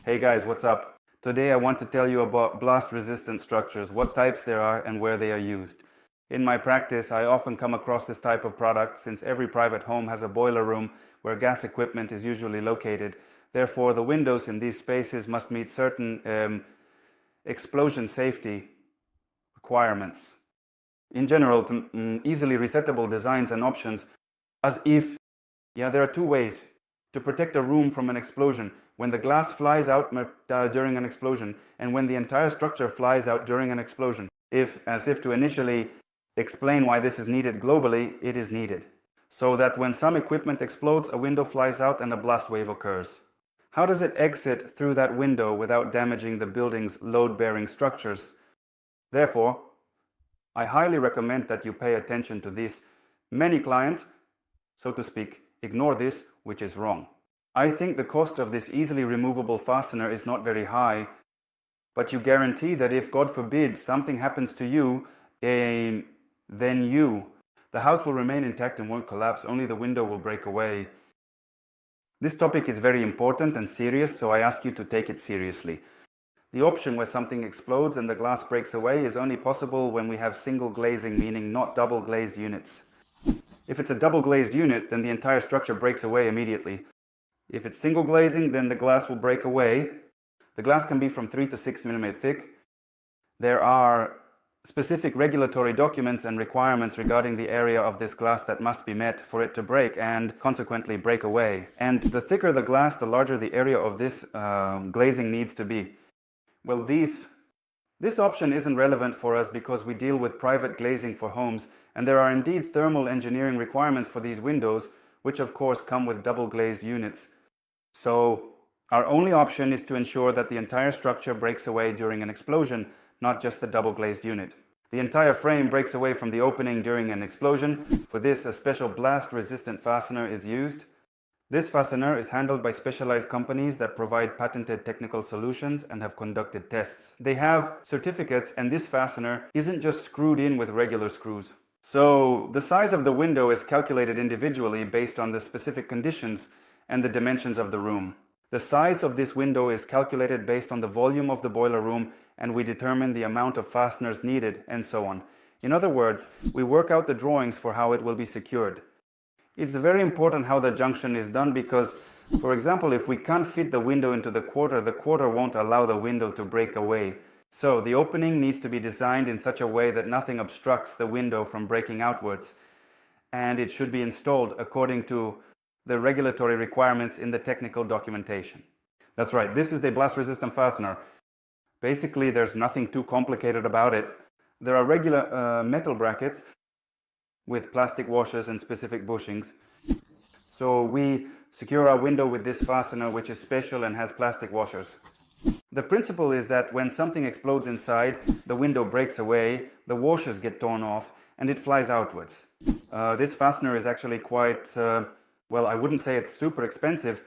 Hey guys, what's up? Today I want to tell you about blast-resistant structures, what types there are and where they are used. In my practice, I often come across this type of product since every private home has a boiler room where gas equipment is usually located. Therefore, the windows in these spaces must meet certain explosion safety requirements. In general, easily resettable designs and options there are two ways to protect a room from an explosion: when the glass flies out during an explosion, and when the entire structure flies out during an explosion. As if to initially explain why this is needed globally, it is needed so that when some equipment explodes, a window flies out and a blast wave occurs. How does it exit through that window without damaging the building's load-bearing structures? Therefore, I highly recommend that you pay attention to this. Many clients, so to speak, ignore this, which is wrong. I think the cost of this easily removable fastener is not very high, but you guarantee that if, God forbid, something happens to you, the house will remain intact and won't collapse, only the window will break away. This topic is very important and serious, so I ask you to take it seriously. The option where something explodes and the glass breaks away is only possible when we have single glazing, meaning not double glazed units. If it's a double glazed unit, then the entire structure breaks away immediately. If it's single glazing, then the glass will break away. The glass can be from 3 to 6 mm thick. There are specific regulatory documents and requirements regarding the area of this glass that must be met for it to break and consequently break away. And the thicker the glass, the larger the area of this glazing needs to be. Well, this option isn't relevant for us because we deal with private glazing for homes, and there are indeed thermal engineering requirements for these windows, which of course come with double glazed units. So our only option is to ensure that the entire structure breaks away during an explosion, not just the double glazed unit. The entire frame breaks away from the opening during an explosion. For this, a special blast-resistant fastener is used. This fastener is handled by specialized companies that provide patented technical solutions and have conducted tests. They have certificates, and this fastener isn't just screwed in with regular screws. So the size of the window is calculated individually based on the specific conditions and the dimensions of the room. The size of this window is calculated based on the volume of the boiler room, and we determine the amount of fasteners needed, and so on. In other words, we work out the drawings for how it will be secured. It's very important how the junction is done because, for example, if we can't fit the window into the quarter won't allow the window to break away. So the opening needs to be designed in such a way that nothing obstructs the window from breaking outwards. And it should be installed according to the regulatory requirements in the technical documentation. That's right, this is the blast-resistant fastener. Basically, there's nothing too complicated about it. There are regular metal brackets with plastic washers and specific bushings. So we secure our window with this fastener, which is special and has plastic washers. The principle is that when something explodes inside, the window breaks away, the washers get torn off, and it flies outwards. This fastener is actually quite, I wouldn't say it's super expensive,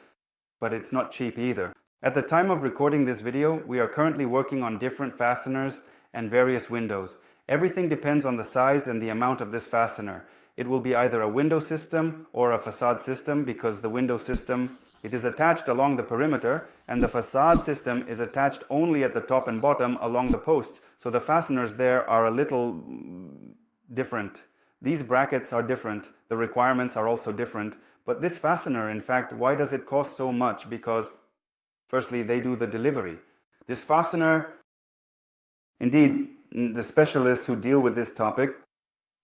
but it's not cheap either. At the time of recording this video, we are currently working on different fasteners and various windows. Everything depends on the size and the amount of this fastener. It will be either a window system or a facade system, because the window system, it is attached along the perimeter, and the facade system is attached only at the top and bottom along the posts. So the fasteners there are a little different. These brackets are different. The requirements are also different. But this fastener, in fact, why does it cost so much? Because firstly, they do the delivery. This fastener, indeed, the specialists who deal with this topic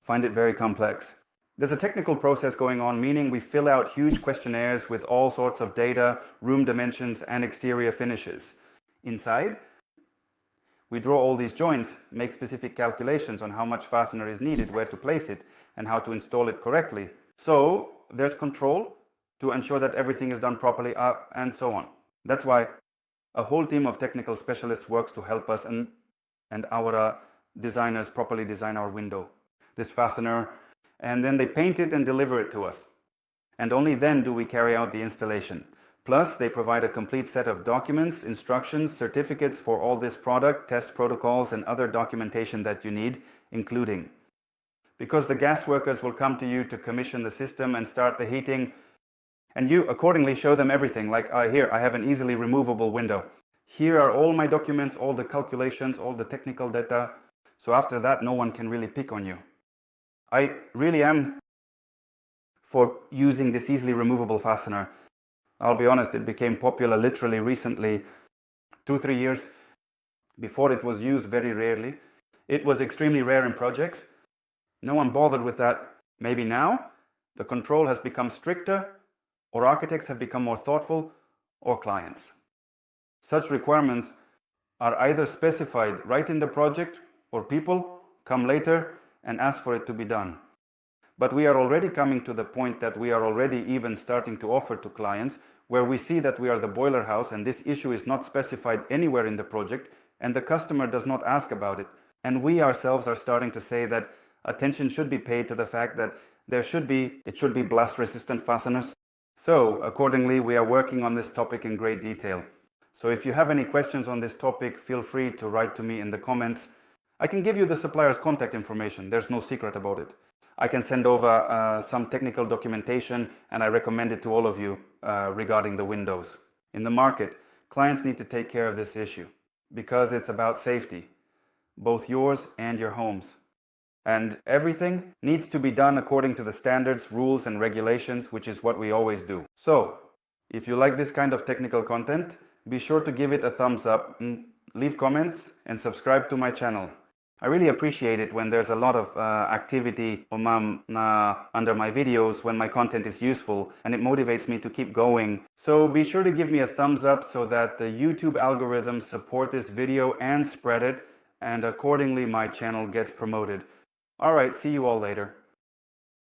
find it very complex. There's a technical process going on, meaning we fill out huge questionnaires with all sorts of data, room dimensions, and exterior finishes. Inside, we draw all these joints, make specific calculations on how much fastener is needed, where to place it, and how to install it correctly. So there's control to ensure that everything is done properly, and so on. That's why a whole team of technical specialists works to help us and our designers properly design our window, this fastener, and then they paint it and deliver it to us. And only then do we carry out the installation. Plus, they provide a complete set of documents, instructions, certificates for all this product, test protocols, and other documentation that you need, including. Because the gas workers will come to you to commission the system and start the heating, And you accordingly show them everything, like here, I have an easily removable window. Here are all my documents, all the calculations, all the technical data. So after that, no one can really pick on you. I really am for using this easily removable fastener. I'll be honest, it became popular literally recently, 2-3 years. Before it was used very rarely. It was extremely rare in projects. No one bothered with that. Maybe now the control has become stricter, or architects have become more thoughtful, or clients. Such requirements are either specified right in the project, or people come later and ask for it to be done. But we are already coming to the point that we are already even starting to offer to clients where we see that we are the boiler house and this issue is not specified anywhere in the project and the customer does not ask about it. And we ourselves are starting to say that attention should be paid to the fact that it should be blast resistant fasteners. So accordingly, we are working on this topic in great detail. So if you have any questions on this topic, feel free to write to me in the comments. I can give you the supplier's contact information. There's no secret about it. I can send over some technical documentation and I recommend it to all of you regarding the windows. In the market, clients need to take care of this issue because it's about safety, both yours and your home's. And everything needs to be done according to the standards, rules and regulations, which is what we always do. So, if you like this kind of technical content, be sure to give it a thumbs up, leave comments and subscribe to my channel. I really appreciate it when there's a lot of activity under my videos when my content is useful and it motivates me to keep going. So be sure to give me a thumbs up so that the YouTube algorithms support this video and spread it, and accordingly my channel gets promoted. Alright, see you all later.